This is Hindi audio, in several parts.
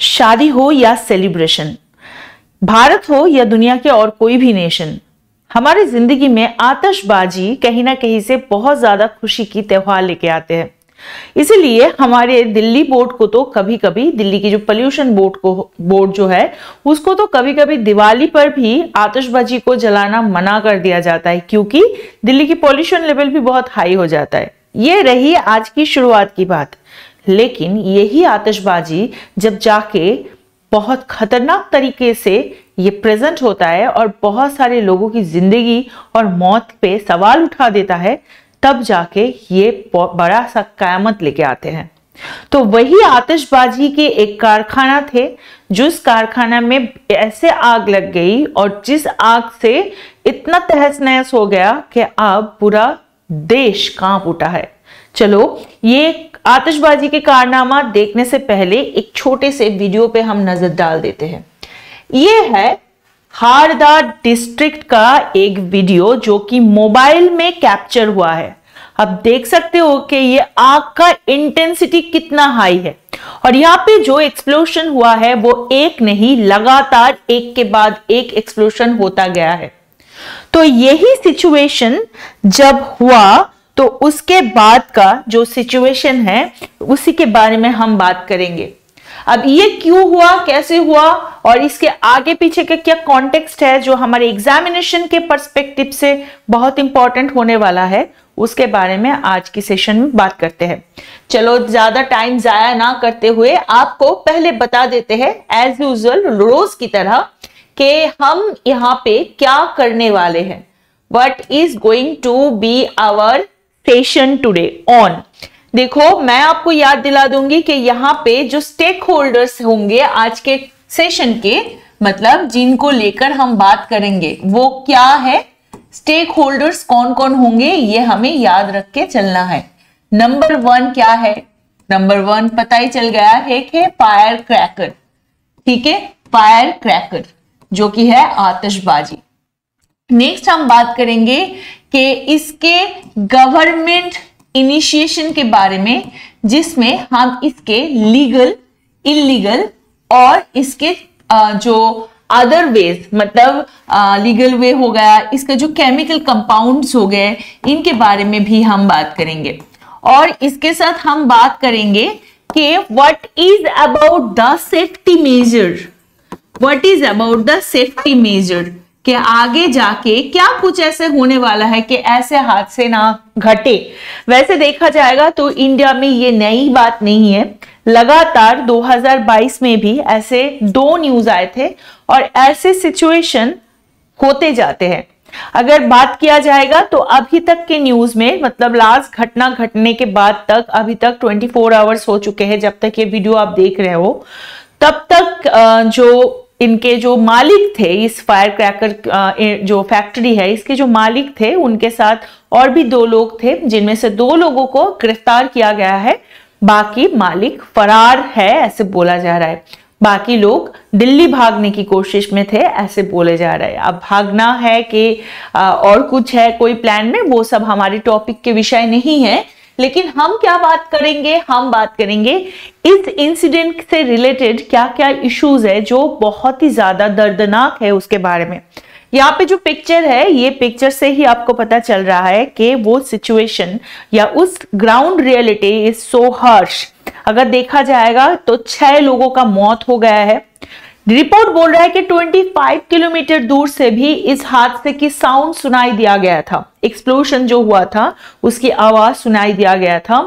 शादी हो या सेलिब्रेशन, भारत हो या दुनिया के और कोई भी नेशन, हमारी जिंदगी में आतिशबाजी कहीं ना कहीं से बहुत ज्यादा खुशी की त्योहार लेके आते हैं। इसीलिए हमारे दिल्ली बोर्ड को तो कभी कभी, दिल्ली की जो पोल्यूशन बोर्ड जो है उसको तो कभी कभी दिवाली पर भी आतिशबाजी को जलाना मना कर दिया जाता है, क्योंकि दिल्ली की पोल्यूशन लेवल भी बहुत हाई हो जाता है। ये रही आज की शुरुआत की बात, लेकिन यही आतिशबाजी जब जाके बहुत खतरनाक तरीके से ये प्रेजेंट होता है और बहुत सारे लोगों की जिंदगी और मौत पे सवाल उठा देता है, तब जाके ये बड़ा सा कयामत लेके आते हैं। तो वही आतिशबाजी के एक कारखाना थे, जिस कारखाना में ऐसे आग लग गई और जिस आग से इतना तहस नहस हो गया कि अब पूरा देश कांप उठा है। चलो, ये आतिशबाजी के कारनामा देखने से पहले एक छोटे से वीडियो पे हम नजर डाल देते हैं। ये है हारदा डिस्ट्रिक्ट का एक वीडियो जो कि मोबाइल में कैप्चर हुआ है। अब देख सकते हो कि ये आग का इंटेंसिटी कितना हाई है और यहाँ पे जो एक्सप्लोशन हुआ है वो एक नहीं, लगातार एक के बाद एक एक्सप्लोशन होता गया है। तो यही सिचुएशन जब हुआ तो उसके बाद का जो सिचुएशन है उसी के बारे में हम बात करेंगे। अब ये क्यों हुआ, कैसे हुआ और इसके आगे पीछे का क्या कॉन्टेक्स्ट है जो हमारे एग्जामिनेशन के पर्सपेक्टिव से बहुत इंपॉर्टेंट होने वाला है, उसके बारे में आज की सेशन में बात करते हैं। चलो, ज्यादा टाइम जाया ना करते हुए आपको पहले बता देते हैं एज यूजुअल रोज की तरह कि हम यहाँ पे क्या करने वाले हैं। What is going to be our session today on. देखो, मैं आपको याद दिला दूंगी कि यहाँ पे जो स्टेक होल्डर्स होंगे आज के सेशन के, मतलब जिनको लेकर हम बात करेंगे, वो क्या है, स्टेक होल्डर्स कौन कौन होंगे, ये हमें याद रख के चलना है। नंबर 1 क्या है? नंबर 1 पता ही चल गया है कि फायर क्रैकर। ठीक है, फायर क्रैकर जो कि है आतिशबाजी। नेक्स्ट हम बात करेंगे कि इसके गवर्नमेंट इनिशिएशन के बारे में, जिसमें हम इसके लीगल, इलीगल और इसके जो अदर वेज, मतलब लीगल वे हो गया, इसका जो केमिकल कंपाउंड्स हो गए, इनके बारे में भी हम बात करेंगे। और इसके साथ हम बात करेंगे कि what is about the safety major, what is about the safety major, कि आगे जाके क्या कुछ ऐसे होने वाला है कि ऐसे हादसे ना घटे। वैसे देखा जाएगा तो इंडिया में ये नई बात नहीं है, लगातार 2022 में भी ऐसे 2 न्यूज आए थे और ऐसे सिचुएशन होते जाते हैं। अगर बात किया जाएगा तो अभी तक के न्यूज में, मतलब लास्ट घटना घटने के बाद तक अभी तक 24 आवर्स हो चुके हैं जब तक ये वीडियो आप देख रहे हो, तब तक जो इनके जो मालिक थे, इस फायर क्रैकर जो फैक्ट्री है, इसके जो मालिक थे, उनके साथ और भी 2 लोग थे, जिनमें से 2 लोगों को गिरफ्तार किया गया है। बाकी मालिक फरार है ऐसे बोला जा रहा है। बाकी लोग दिल्ली भागने की कोशिश में थे ऐसे बोले जा रहे हैं। अब भागना है कि और कुछ है कोई प्लान में, वो सब हमारे टॉपिक के विषय नहीं है। लेकिन हम क्या बात करेंगे, हम बात करेंगे इस इंसिडेंट से रिलेटेड क्या क्या इश्यूज है जो बहुत ही ज्यादा दर्दनाक है उसके बारे में। यहाँ पे जो पिक्चर है, ये पिक्चर से ही आपको पता चल रहा है कि वो सिचुएशन या उस ground reality is so Harsh. अगर देखा जाएगा तो 6 लोगों का मौत हो गया है। रिपोर्ट बोल रहा है कि 25 किलोमीटर दूर से भी इस हादसे की साउंड सुनाई दिया गया था। एक्सप्लोजन जो हुआ था उसकी आवाज सुनाई दिया गया था।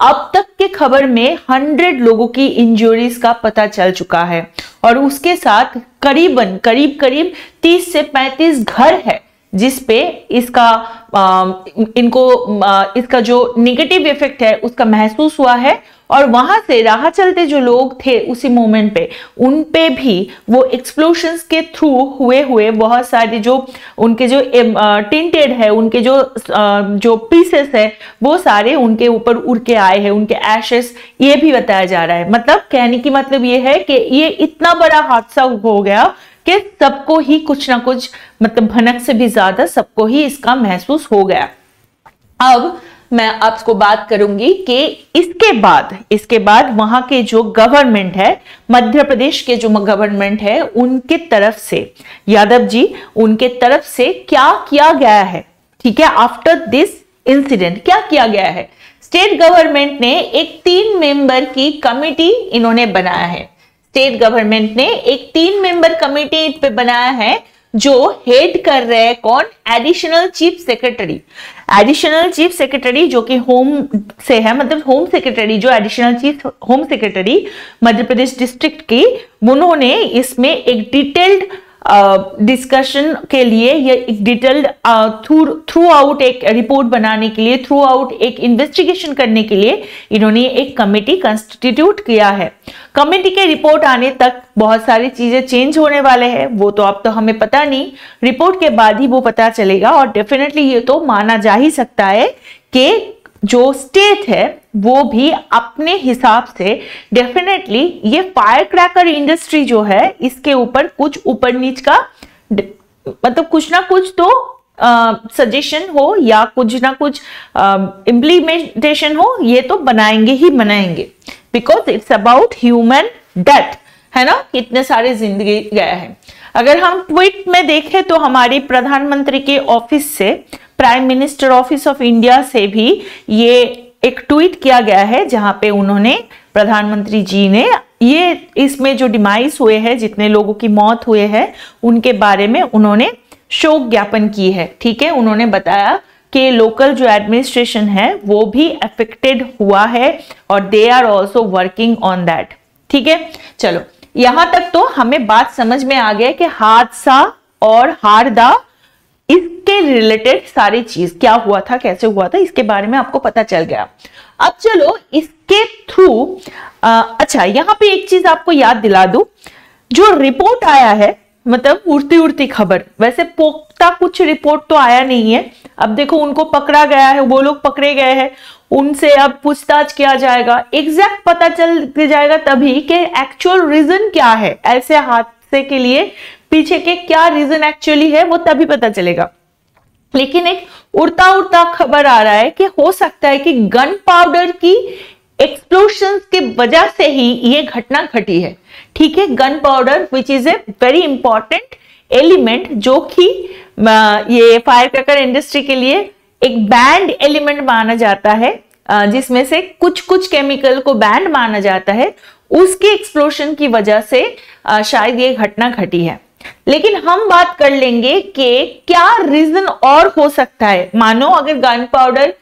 अब तक के खबर में 100 लोगों की इंजरीज का पता चल चुका है और उसके साथ करीब 30 से 35 घर है जिसपे इसका इसका जो निगेटिव इफेक्ट है उसका महसूस हुआ है। और वहां से राह चलते जो लोग थे उसी मोमेंट पे, उन पे भी वो एक्सप्लोशंस के थ्रू हुए बहुत सारे जो उनके जो टिंटेड है, उनके जो पीसेस है, वो सारे उनके ऊपर उड़ के आए हैं, उनके एशेस, ये भी बताया जा रहा है। मतलब कहने की मतलब ये है कि ये इतना बड़ा हादसा हो गया कि सबको ही कुछ ना कुछ, मतलब भनक से भी ज्यादा सबको ही इसका महसूस हो गया। अब मैं आपको बात करूंगी कि इसके बाद वहां के जो गवर्नमेंट है, मध्य प्रदेश के जो गवर्नमेंट है, उनके तरफ से, यादव जी उनके तरफ से क्या किया गया है। ठीक है, आफ्टर दिस इंसिडेंट क्या किया गया है। स्टेट गवर्नमेंट ने एक 3 मेंबर की कमिटी इन्होंने बनाया है। स्टेट गवर्नमेंट ने एक 3 मेंबर कमिटी पे बनाया है, जो हेड कर रहे हैं कौन, additional chief secretary. Additional chief secretary जो कि होम से है, मतलब होम सेक्रेटरी, जो additional chief home secretary Madhya Pradesh district की, उन्होंने इसमें एक डिटेल्ड डिस्कशन के लिए, या एक डिटेल्ड थ्रू आउट एक रिपोर्ट बनाने के लिए, थ्रू आउट एक इन्वेस्टिगेशन करने के लिए इन्होंने एक कमेटी कंस्टिट्यूट किया है। कमेटी के रिपोर्ट आने तक बहुत सारी चीजें चेंज होने वाले हैं, वो तो अब तो हमें पता नहीं, रिपोर्ट के बाद ही वो पता चलेगा। और डेफिनेटली ये तो माना जा ही सकता है कि जो स्टेट है वो भी अपने हिसाब से डेफिनेटली ये फायर क्रैकर इंडस्ट्री जो है, इसके ऊपर कुछ ऊपर नीच का मतलब कुछ ना कुछ तो सजेशन हो या कुछ ना कुछ इम्प्लीमेंटेशन हो, ये तो बनाएंगे ही बनाएंगे, because it's about human death, है ना, कितने सारे जिंदगी गया है। अगर हम ट्वीट में देखें तो हमारी प्रधानमंत्री के ऑफिस से, prime minister office of India से भी ये एक ट्वीट किया गया है, जहां पे उन्होंने, प्रधानमंत्री जी ने, ये इसमें जो डिमाइस हुए हैं, जितने लोगों की मौत हुए हैं, उनके बारे में उन्होंने शोक ज्ञापन की है। ठीक है, उन्होंने बताया कि लोकल जो एडमिनिस्ट्रेशन है वो भी अफेक्टेड हुआ है और they are also working on that. ठीक है, चलो यहां तक तो हमें बात समझ में आ गया कि हादसा और हारदा, इसके रिलेटेड सारी चीज क्या हुआ था, कैसे हुआ था, इसके बारे में आपको पता चल गया। अब चलो इसके थ्रू अच्छा, यहां पे एक चीज आपको याद दिला दूं, जो रिपोर्ट आया है, मतलब उड़ती उड़ती खबर, वैसे पोख्ता कुछ रिपोर्ट तो आया नहीं है। अब देखो उनको पकड़ा गया है, वो लोग पकड़े गए हैं, उनसे अब पूछताछ किया जाएगा, एग्जैक्ट पता चल जाएगा तभी कि एक्चुअल रीजन क्या है, ऐसे हादसे के लिए पीछे के क्या रीजन एक्चुअली है, वो तभी पता चलेगा। लेकिन एक उड़ता उड़ता खबर आ रहा है कि हो सकता है कि गन पाउडर की एक्सप्लोशन के वजह से ही ये घटना घटी है। ठीक है, gun powder which is a very important element, जो कि ये फायर क्रैकर इंडस्ट्री के लिए एक बैंड एलिमेंट माना जाता है, जिसमें से कुछ कुछ केमिकल को बैंड माना जाता है, उसके एक्सप्लोशन की वजह से शायद ये घटना घटी है। लेकिन हम बात कर लेंगे कि क्या रीजन और हो सकता है। मानो अगर गन पाउडर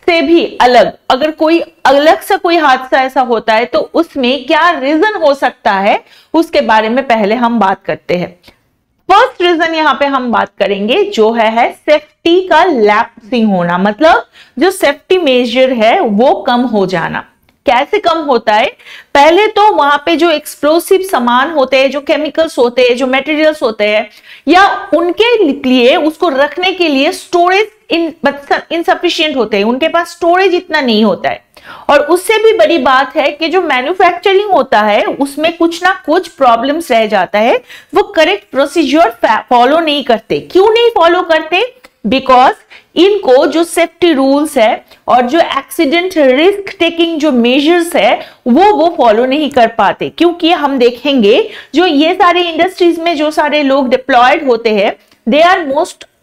से भी अलग अगर कोई अलग सा कोई हादसा ऐसा होता है तो उसमें क्या रीजन हो सकता है, उसके बारे में पहले हम बात करते हैं। फर्स्ट रीजन यहां पे हम बात करेंगे जो है सेफ्टी का लैप्सिंग होना, मतलब जो सेफ्टी मेजर है वो कम हो जाना। कैसे कम होता है, पहले तो वहां पे जो एक्सप्लोसिव सामान होते हैं, जो केमिकल्स होते हैं, जो मटेरियल्स होते हैं, या उनके लिए उसको रखने के लिए स्टोरेज इनसफिशिएंट होते हैं, उनके पास स्टोरेज इतना नहीं होता है। और उससे भी बड़ी बात है कि जो मैन्युफैक्चरिंग होता है उसमें कुछ ना कुछ प्रॉब्लम्स रह जाता है, वो करेक्ट प्रोसीजर फॉलो नहीं करते। क्यों नहीं फॉलो करते? बिकॉज इनको जो सेफ्टी रूल्स है और जो एक्सीडेंट रिस्क टेकिंग जो मेजर्स है वो फॉलो नहीं कर पाते। क्योंकि हम देखेंगे जो ये सारे इंडस्ट्रीज में जो सारे लोग डिप्लॉयड होते हैं, they are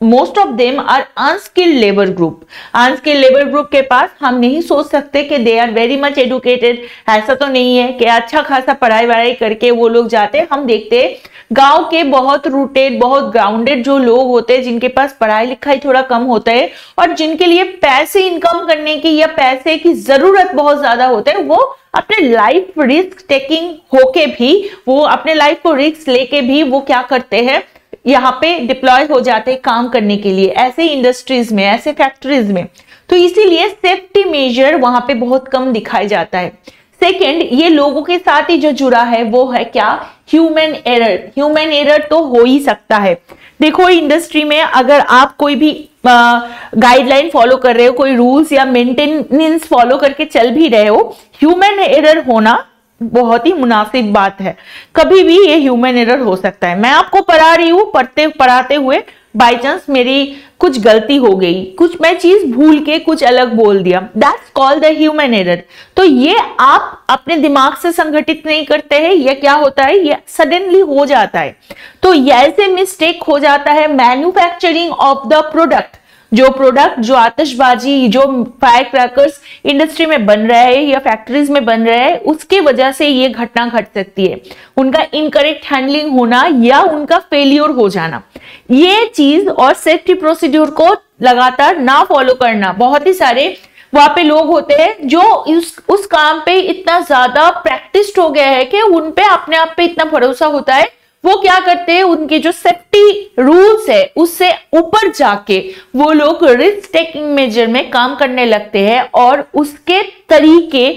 most of them are unskilled labour group. Unskilled labour group के पास हम नहीं सोच सकते कि they are very much educated, ऐसा तो नहीं है कि अच्छा खासा पढ़ाई वढ़ाई करके वो लोग जाते। हम देखते हैं गांव के बहुत रूटेड, बहुत ग्राउंडेड जो लोग होते हैं, जिनके पास पढ़ाई लिखाई थोड़ा कम होता है और जिनके लिए पैसे इनकम करने की या पैसे की जरूरत बहुत ज्यादा होता है, वो अपने लाइफ रिस्क टेकिंग होके भी, वो अपने लाइफ को रिस्क लेके भी वो क्या करते हैं, यहाँ पे डिप्लॉय हो जाते हैं काम करने के लिए, ऐसे इंडस्ट्रीज में, ऐसे फैक्ट्रीज में। तो इसीलिए सेफ्टी मेजर वहां पे बहुत कम दिखाई जाता है। सेकेंड, ये लोगों के साथ ही जो जुड़ा है वो है क्या, ह्यूमन एरर। ह्यूमन एरर तो हो ही सकता है। देखो इंडस्ट्री में अगर आप कोई भी गाइडलाइन फॉलो कर रहे हो, कोई रूल्स या मेंटेनेंस फॉलो करके चल भी रहे हो, ह्यूमन एरर होना बहुत ही मुनासिब बात है। कभी भी ये ह्यूमन एरर हो सकता है। मैं आपको पढ़ा रही हूँ, पढ़ाते हुए बाई चांस मेरी कुछ गलती हो गई, कुछ मैं चीज भूल के कुछ अलग बोल दिया, that's called the human error. तो ये आप अपने दिमाग से संगठित नहीं करते हैं, ये क्या होता है, ये सडनली हो जाता है। तो ऐसे मिस्टेक हो जाता है मैन्युफैक्चरिंग ऑफ द प्रोडक्ट। जो प्रोडक्ट, जो आतिशबाजी, जो फायर क्रैकर्स इंडस्ट्री में बन रहा है या फैक्ट्रीज में बन रहा है, उसके वजह से ये घटना घट सकती है। उनका इनकरेक्ट हैंडलिंग होना या उनका फेलियर हो जाना, ये चीज और सेफ्टी प्रोसीड्यूर को लगातार ना फॉलो करना। बहुत ही सारे वहां पे लोग होते हैं जो उस काम पे इतना ज्यादा प्रैक्टिस्ड हो गया है कि उन पे अपने आप पे इतना भरोसा होता है, वो क्या करते हैं, उनके जो सेफ्टी रूल्स है उससे ऊपर जाके वो लोग रिस्क टेकिंग मेजर में काम करने लगते हैं और उसके तरीके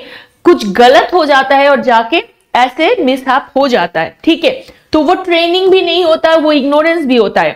कुछ गलत हो जाता है और जाके ऐसे मिसहैप हो जाता है। ठीक है, तो वो ट्रेनिंग भी नहीं होता है, वो इग्नोरेंस भी होता है।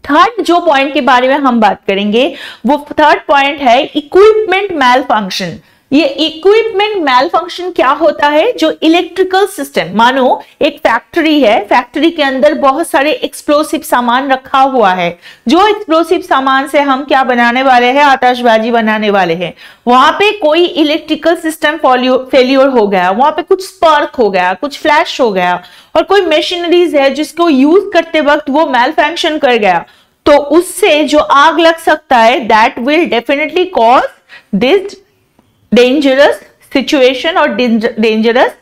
थर्ड जो पॉइंट के बारे में हम बात करेंगे वो थर्ड पॉइंट है इक्विपमेंट मैल फंक्शन। ये इक्विपमेंट मैल फंक्शन क्या होता है, जो इलेक्ट्रिकल सिस्टम, मानो एक फैक्ट्री है, फैक्ट्री के अंदर बहुत सारे एक्सप्लोसिव सामान रखा हुआ है, जो एक्सप्लोसिव सामान से हम क्या बनाने वाले हैं, आतिशबाजी बनाने वाले हैं। वहां पे कोई इलेक्ट्रिकल सिस्टम फेलियर हो गया, वहां पे कुछ स्पार्क हो गया, कुछ फ्लैश हो गया और कोई मशीनरीज है जिसको यूज करते वक्त वो मैल फंक्शन कर गया, तो उससे जो आग लग सकता है, that will definitely cause this dangerous situation और डेंजरस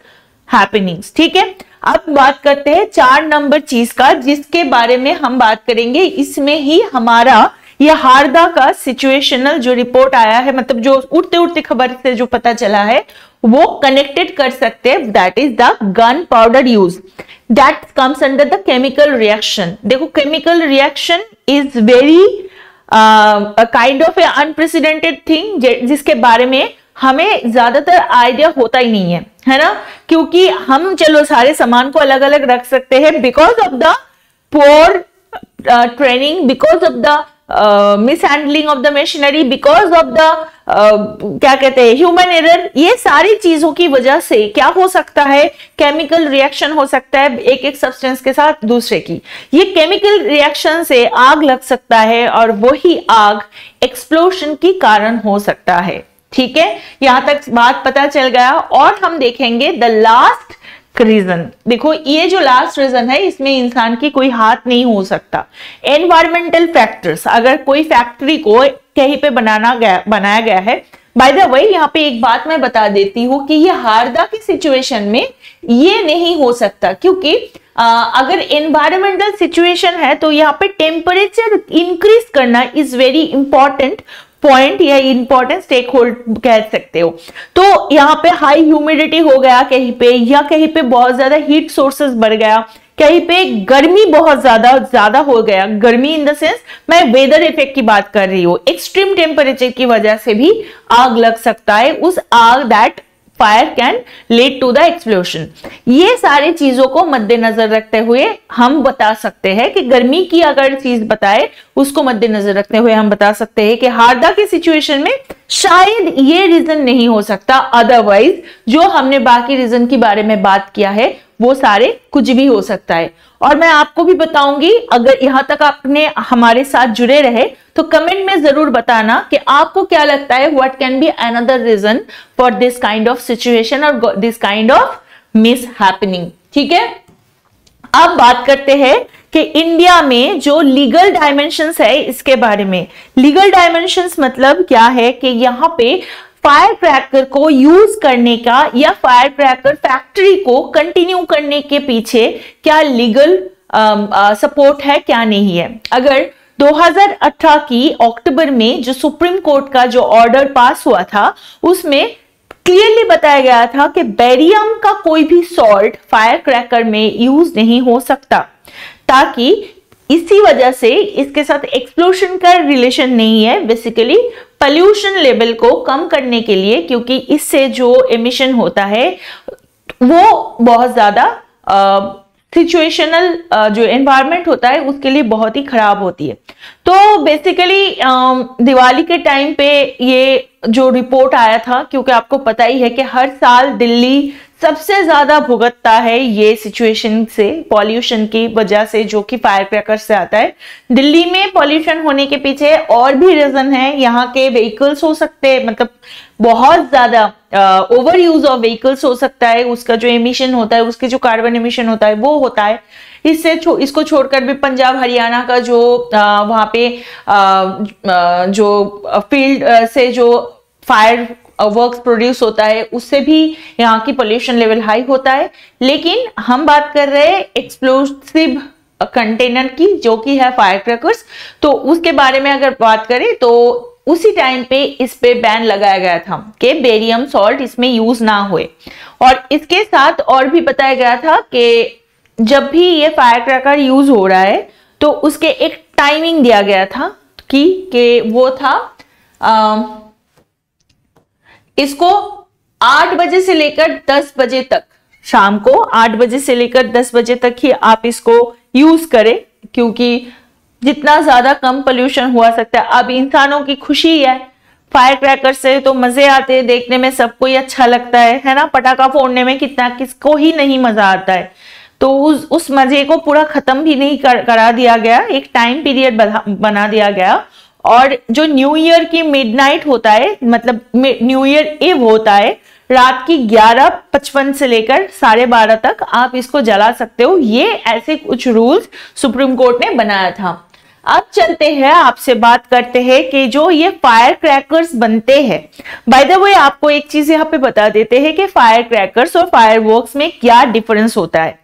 हैपनिंग्स। ठीक है, अब बात करते हैं 4 नंबर चीज का, जिसके बारे में हम बात करेंगे। इसमें ही हमारा ये हारदा का सिचुएशनल जो रिपोर्ट आया है, मतलब जो उड़ते उड़ते खबर से जो पता चला है, वो कनेक्टेड कर सकते हैं। That is the gunpowder use, that comes under the chemical reaction. देखो, chemical reaction is very kind of a unprecedented thing, जिसके बारे में हमें ज्यादातर आइडिया होता ही नहीं है ना, क्योंकि हम चलो सारे सामान को अलग अलग रख सकते हैं because of the poor training, because of the mishandling of the machinery, because of the क्या कहते हैं, ह्यूमन एरर। ये सारी चीजों की वजह से क्या हो सकता है, केमिकल रिएक्शन हो सकता है एक एक सब्सटेंस के साथ दूसरे की। ये केमिकल रिएक्शन से आग लग सकता है और वही आग एक्सप्लोजन की कारण हो सकता है। ठीक है, यहां तक बात पता चल गया। और हम देखेंगे द लास्ट रीजन। देखो, ये जो लास्ट रीजन है, इसमें इंसान की कोई हाथ नहीं हो सकता। एनवायरमेंटल फैक्टर्स, अगर कोई फैक्ट्री को कहीं पे बनाया गया है, बाय द वे यहाँ पे एक बात मैं बता देती हूँ कि ये हारदा की सिचुएशन में ये नहीं हो सकता, क्योंकि अगर एनवायरमेंटल सिचुएशन है तो यहाँ पे टेम्परेचर इंक्रीज करना इज वेरी इंपॉर्टेंट पॉइंट या इंपॉर्टेंट स्टेक होल्ड कह सकते हो। तो यहाँ पे हाई ह्यूमिडिटी हो गया कहीं पे, या कहीं पे बहुत ज्यादा हीट सोर्सेस बढ़ गया, कहीं पे गर्मी बहुत ज्यादा हो गया। गर्मी इन द सेंस मैं वेदर इफेक्ट की बात कर रही हूँ, एक्सट्रीम टेम्परेचर की वजह से भी आग लग सकता है। उस आग that fire can lead to the explosion. ये सारी चीजों को मद्देनजर रखते हुए हम बता सकते हैं कि गर्मी की अगर चीज बताए, उसको मद्देनजर रखते हुए हम बता सकते हैं कि हारदा की सिचुएशन में शायद ये रीजन नहीं हो सकता, अदरवाइज जो हमने बाकी रीजन के बारे में बात किया है वो सारे कुछ भी हो सकता है। और मैं आपको भी बताऊंगी, अगर यहां तक आपने हमारे साथ जुड़े रहे तो कमेंट में जरूर बताना कि आपको क्या लगता है, what can be another reason for this kind of situation और this kind of mishappening. ठीक है, अब बात करते हैं कि इंडिया में जो लीगल डायमेंशंस है इसके बारे में। लीगल डायमेंशंस मतलब क्या है कि यहाँ पे फायर क्रैकर को यूज करने का या फायर क्रैकर फैक्ट्री को कंटिन्यू करने के पीछे क्या लीगल सपोर्ट है, क्या नहीं है। अगर 2018 की अक्टूबर में जो सुप्रीम कोर्ट का जो ऑर्डर पास हुआ था, उसमें क्लियरली बताया गया था कि बेरियम का कोई भी सॉल्ट फायर क्रैकर में यूज नहीं हो सकता, ताकि इसी वजह से इसके साथ एक्सप्लोजन का रिलेशन नहीं है, बेसिकली पॉल्यूशन लेवल को कम करने के लिए, क्योंकि इससे जो एमिशन होता है वो बहुत ज्यादा सिचुएशनल जो एनवायरनमेंट होता है उसके लिए बहुत ही खराब होती है। तो बेसिकली दिवाली के टाइम पे ये जो रिपोर्ट आया था, क्योंकि आपको पता ही है कि हर साल दिल्ली सबसे ज्यादा भुगतता है ये सिचुएशन से, पॉल्यूशन की वजह से, जो कि फायर क्रैकर से आता है। दिल्ली में पॉल्यूशन होने के पीछे और भी रीजन है। यहाँ के व्हीकल्स हो सकते हैं, मतलब बहुत ज्यादा ओवर यूज ऑफ व्हीकल्स हो सकता है, उसका जो एमिशन होता है, उसके जो कार्बन एमिशन होता है वो होता है। इसको छोड़कर भी पंजाब हरियाणा का जो वहां पे जो फील्ड से जो फायर वर्क्स प्रोड्यूस होता है, उससे भी यहाँ की पोल्यूशन लेवल हाई होता है। लेकिन हम बात कर रहे हैं एक्सप्लोसिव कंटेनर की, जो कि है फायर क्रैकर्स। तो उसके बारे में अगर बात करें तो उसी टाइम पे इस पे बैन लगाया गया था कि बेरियम सॉल्ट इसमें यूज ना होए। और इसके साथ और भी बताया गया था कि जब भी ये फायर क्रैकर यूज हो रहा है तो उसके एक टाइमिंग दिया गया था कि वो था इसको 8 बजे से लेकर 10 बजे तक, शाम को 8 बजे से लेकर 10 बजे तक ही आप इसको यूज करें, क्योंकि जितना ज्यादा कम पोल्यूशन हुआ सकता है। अब इंसानों की खुशी है, फायर क्रैकर से तो मजे आते हैं, देखने में सबको ही अच्छा लगता है ना। पटाखा फोड़ने में किसको ही नहीं मजा आता है। तो उस मजे को पूरा खत्म भी नहीं करा दिया गया, एक टाइम पीरियड बना दिया गया। और जो न्यू ईयर की मिडनाइट होता है, मतलब न्यू ईयर ईव होता है, रात की 11:55 से लेकर 12:30 तक आप इसको जला सकते हो। ये ऐसे कुछ रूल्स सुप्रीम कोर्ट ने बनाया था। अब चलते हैं, आपसे बात करते हैं कि जो ये फायर क्रैकर्स बनते हैं। बाय द वे आपको एक चीज यहाँ पे बता देते हैं कि फायर क्रैकर्स और फायर वर्क्स में क्या डिफरेंस होता है।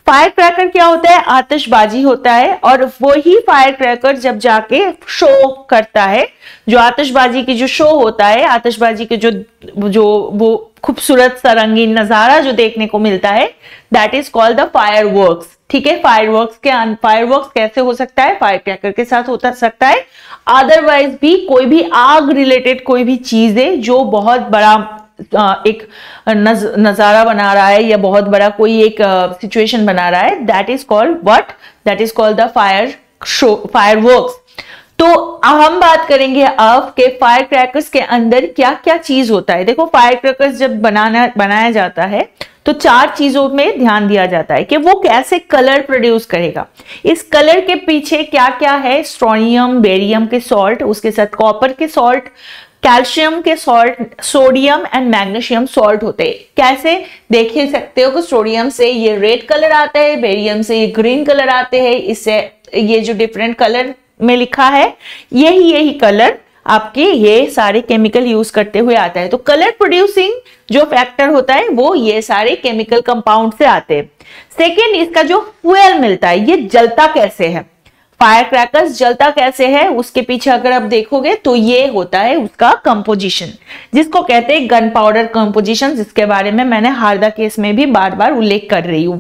फायर क्रैकर क्या होता है? आतिशबाजी होता है, और वही फायर क्रैकर जब जाके शो करता है, जो आतिशबाजी की जो शो होता है, आतिशबाजी के जो वो खूबसूरत सा रंगीन नजारा जो देखने को मिलता है, that is called the fire works. ठीक है, फायर वर्क्स कैसे हो सकता है? फायर क्रैकर के साथ हो सकता है, अदरवाइज भी कोई भी आग रिलेटेड कोई भी चीज है जो बहुत बड़ा एक नजारा बना रहा है या बहुत बड़ा कोई एक सिचुएशन बना रहा है, that is called the fire works. तो हम बात करेंगे अब के फायर क्रैकर्स के अंदर क्या क्या चीज होता है। देखो, फायर क्रैकर्स जब बनाया जाता है तो 4 चीजों में ध्यान दिया जाता है कि वो कैसे कलर प्रोड्यूस करेगा। इस कलर के पीछे क्या क्या है? स्ट्रोनियम, बेरियम के सॉल्ट, उसके साथ कॉपर के सॉल्ट, कैल्शियम के salt, sodium and magnesium salt होते हैं। कैसे देख ही सकते हो कि सोडियम से ये रेड कलर आता है, बेरियम से ये ग्रीन कलर आते हैं। इससे ये जो डिफरेंट कलर में लिखा है, यही कलर आपके ये सारे केमिकल यूज करते हुए आता है। तो कलर प्रोड्यूसिंग जो फैक्टर होता है वो ये सारे केमिकल कंपाउंड से आते हैं। सेकेंड, इसका जो फ्यूल मिलता है, ये जलता कैसे है? फायर क्रैकर्स जलता कैसे है उसके पीछे अगर आप देखोगे तो ये होता है उसका कंपोजिशन, जिसको कहते हैं गन पाउडर कंपोजिशन, जिसके बारे में मैंने हारदा केस में भी बार बार उल्लेख कर रही हूं।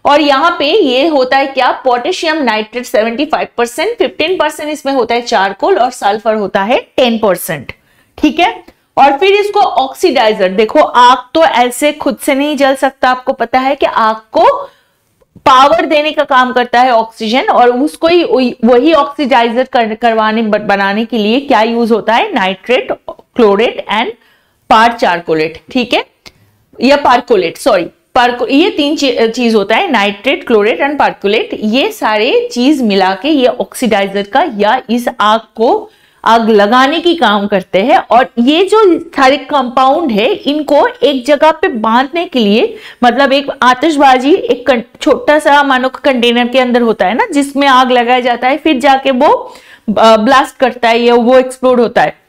और यहाँ पे ये होता है क्या? पोटेशियम नाइट्रेट 75%, 15% इसमें होता है चारकोल, और सल्फर होता है 10%। ठीक है, और फिर इसको ऑक्सीडाइजर, देखो आग तो ऐसे खुद से नहीं जल सकता, आपको पता है कि आग को पावर देने का काम करता है ऑक्सीजन, और उसको ही वही ऑक्सीडाइजर बनाने के लिए क्या यूज होता है? Nitrate, chlorate and charcoal. ठीक है, या पार्कोलेट, सॉरी, ये 3 चीज होता है, नाइट्रेट, क्लोरेट एंड पार्कोलेट। ये सारे चीज मिला के ये ऑक्सीडाइजर का या इस आग को आग लगाने की काम करते हैं। और ये जो सारे कंपाउंड है, इनको एक जगह पे बांधने के लिए, मतलब एक आतिशबाजी एक छोटा सा मानो कंटेनर के अंदर होता है ना, जिसमें आग लगाया जाता है, फिर जाके वो ब्लास्ट करता है या वो एक्सप्लोड होता है।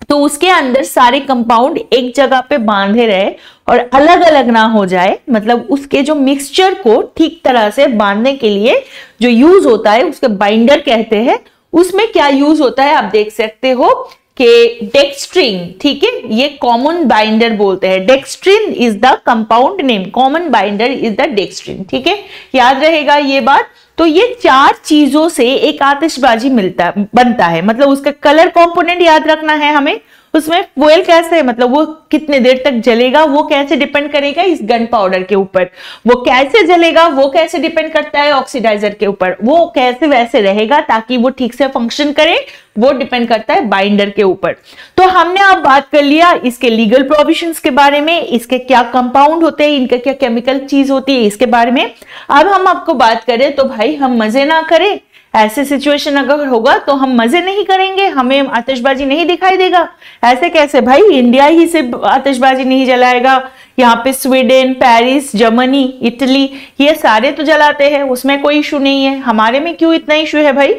तो उसके अंदर सारे कंपाउंड एक जगह पे बांधे रहे और अलग अलग ना हो जाए, मतलब उसके जो मिक्सचर को ठीक तरह से बांधने के लिए जो यूज होता है उसके बाइंडर कहते हैं। उसमें क्या यूज होता है आप देख सकते हो कि डेक्स्ट्रीन। ठीक है, ये कॉमन बाइंडर बोलते हैं, dextrin is the compound name, common binder is the dextrin. ठीक है, याद रहेगा ये बात। तो ये 4 चीजों से एक आतिशबाजी बनता है, मतलब उसका कलर कंपोनेंट याद रखना है हमें, उसमें फ्यूल कैसे, मतलब वो कितने देर तक जलेगा वो कैसे डिपेंड करेगा इस गन पाउडर के ऊपर। वो कैसे जलेगा वो कैसे डिपेंड करता है ऑक्सीडाइजर के ऊपर। वो कैसे वैसे रहेगा ताकि वो ठीक से फंक्शन करे वो डिपेंड करता है बाइंडर के ऊपर। तो हमने अब बात कर लिया इसके लीगल प्रोविजंस के बारे में, इसके क्या कंपाउंड होते हैं, इनके क्या केमिकल चीज होती है इसके बारे में। अब हम आपको बात करें तो भाई हम मजे ना करें, ऐसे सिचुएशन अगर होगा तो हम मजे नहीं करेंगे, हमें आतिशबाजी नहीं दिखाई देगा। ऐसे कैसे भाई, इंडिया ही से आतिशबाजी नहीं जलाएगा, यहाँ पे स्वीडन, पेरिस, जर्मनी, इटली ये सारे तो जलाते हैं, उसमें कोई इशू नहीं है, हमारे में क्यों इतना इशू है भाई।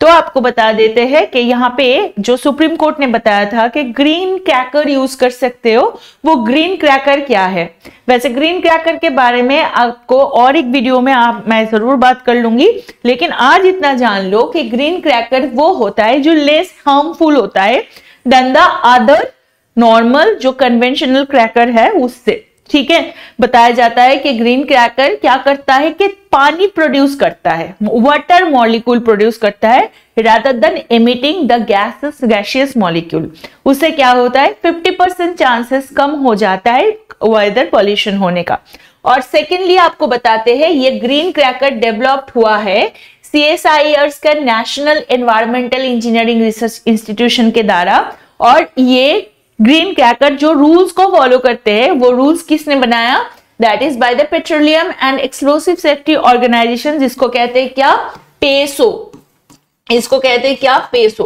तो आपको बता देते हैं कि यहाँ पे जो सुप्रीम कोर्ट ने बताया था कि ग्रीन क्रैकर यूज कर सकते हो, वो ग्रीन क्रैकर क्या है। वैसे ग्रीन क्रैकर के बारे में आपको और एक वीडियो में मैं जरूर बात कर लूंगी, लेकिन आज इतना जान लो कि ग्रीन क्रैकर वो होता है जो लेस हार्मफुल होता है देन द अदर नॉर्मल जो कन्वेंशनल क्रैकर है उससे। ठीक है, बताया जाता है कि ग्रीन क्रैकर क्या करता है कि पानी प्रोड्यूस करता है, वाटर मॉलिक्यूल प्रोड्यूस करता है rather than emitting the gaseous molecule। उससे क्या होता है 50% चांसेस कम हो जाता है वेदर पॉल्यूशन होने का। और सेकेंडली आपको बताते हैं ये ग्रीन क्रैकर डेवलप्ड हुआ है CSIR's का national environmental engineering research institution के द्वारा। और ये ग्रीन क्रैकर जो रूल्स को फॉलो करते हैं वो रूल्स किसने बनाया, that is by the petroleum and explosive safety organisation, जिसको कहते हैं क्या, पेसो। इसको कहते हैं क्या, PESO,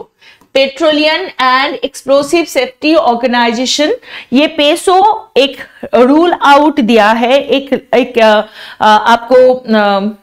petroleum and explosive safety organisation. ये पेसो एक रूल आउट दिया है, एक आपको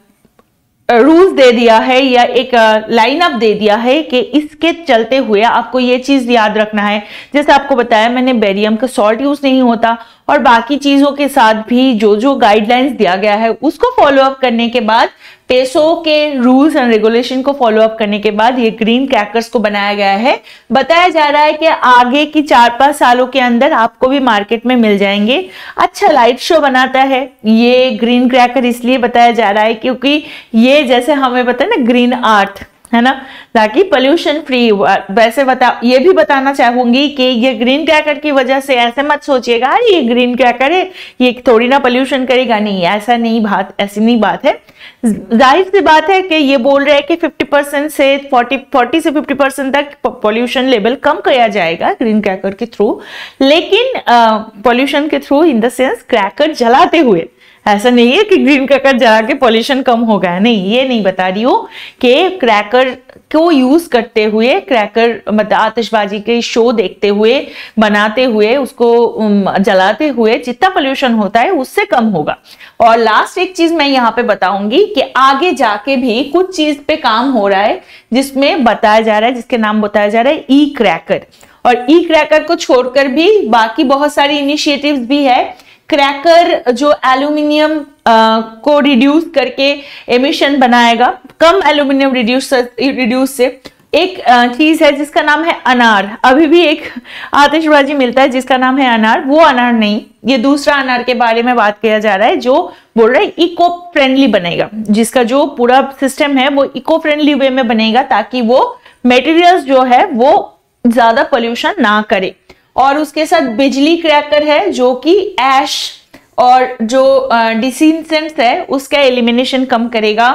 रूल्स दे दिया है या एक लाइन अप दे दिया है कि इसके चलते हुए आपको ये चीज याद रखना है। जैसे आपको बताया मैंने बेरियम का सॉल्ट यूज नहीं होता, और बाकी चीजों के साथ भी जो जो गाइडलाइंस दिया गया है उसको फॉलो अप करने के बाद, पेसो के रूल्स एंड रेगुलेशन को फॉलो अप करने के बाद ये ग्रीन क्रैकर्स को बनाया गया है। बताया जा रहा है कि आगे की 4-5 सालों के अंदर आपको भी मार्केट में मिल जाएंगे। अच्छा लाइट शो बनाता है ये ग्रीन क्रैकर, इसलिए बताया जा रहा है क्योंकि ये जैसे हमें पता है ना ग्रीन आर्ट है ना, ताकि पोल्यूशन फ्री। वैसे ये भी बताना चाहूंगी कि ये ग्रीन क्रैकर की वजह से ऐसे मत सोचिएगा अरे ये ग्रीन क्रैकर है ये थोड़ी ना पोल्यूशन करेगा, नहीं ऐसा नहीं बात, ऐसी नहीं बात है। जाहिर सी बात है कि ये बोल रहे हैं कि 50% से 40 से 50% तक पोल्यूशन लेवल कम किया जाएगा ग्रीन क्रैकर के थ्रू, लेकिन पोल्यूशन के through in the sense cracker जलाते हुए। ऐसा नहीं है कि ग्रीन क्रैकर जला के पॉल्यूशन कम हो गया, नहीं ये नहीं बता रही हूँ कि क्रैकर को यूज करते हुए, क्रैकर मतलब आतिशबाजी के शो देखते हुए, बनाते हुए, उसको जलाते हुए जितना पॉल्यूशन होता है उससे कम होगा। और लास्ट एक चीज मैं यहाँ पे बताऊंगी कि आगे जाके भी कुछ चीज पे काम हो रहा है जिसमें बताया जा रहा है, जिसके नाम बताया जा रहा है ई क्रैकर। और ई क्रैकर को छोड़कर भी बाकी बहुत सारी इनिशिएटिव्स भी है। क्रैकर जो एल्यूमिनियम को रिड्यूस करके एमिशन बनाएगा, कम एल्यूमिनियम रिड्यूस से। एक चीज है जिसका नाम है अनार, अभी भी एक आतिशबाजी मिलता है जिसका नाम है अनार, वो अनार नहीं, ये दूसरा अनार के बारे में बात किया जा रहा है जो बोल रहा है इको फ्रेंडली बनेगा, जिसका जो पूरा सिस्टम है वो इको फ्रेंडली वे में बनेगा ताकि वो मटेरियल्स जो है वो ज्यादा पोल्यूशन ना करे। और उसके साथ बिजली क्रैकर है जो कि ऐश और जो डिसिंसेंट्स है उसका एलिमिनेशन कम करेगा।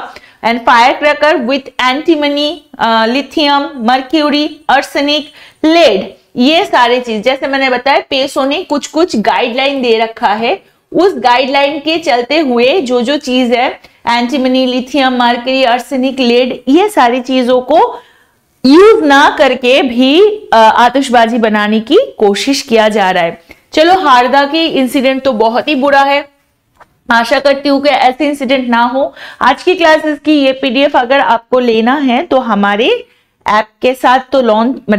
And fire cracker with antimony, lithium, mercury, arsenic, lead, ये सारे चीज जैसे मैंने बताया पेसो ने कुछ कुछ गाइडलाइन दे रखा है, उस गाइडलाइन के चलते हुए जो जो चीज है antimony, lithium, mercury, arsenic, lead, ये सारी चीजों को यूज ना करके भी आतिशबाजी बनाने की कोशिश किया जा रहा है। चलो हारदा की इंसिडेंट तो बहुत ही बुरा है, आशा करती हूँ कि ऐसे इंसिडेंट ना हो। आज की क्लासेस की ये पीडीएफ अगर आपको लेना है तो हमारे ऐप के साथ तो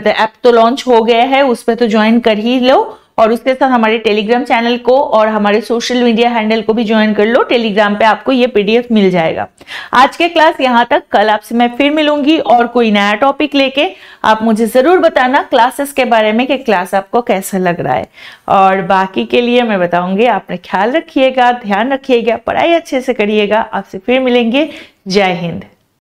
ऐप तो लॉन्च हो गया है, उस पर तो ज्वाइन कर ही लो, और उसके साथ हमारे टेलीग्राम चैनल को और हमारे सोशल मीडिया हैंडल को भी ज्वाइन कर लो। टेलीग्राम पे आपको ये पीडीएफ मिल जाएगा। आज के क्लास यहाँ तक, कल आपसे मैं फिर मिलूंगी और कोई नया टॉपिक लेके। आप मुझे जरूर बताना क्लासेस के बारे में कि क्लास आपको कैसा लग रहा है, और बाकी के लिए मैं बताऊंगी। आपने ख्याल रखिएगा, ध्यान रखिएगा, पढ़ाई अच्छे से करिएगा। आपसे फिर मिलेंगे। जय हिंद।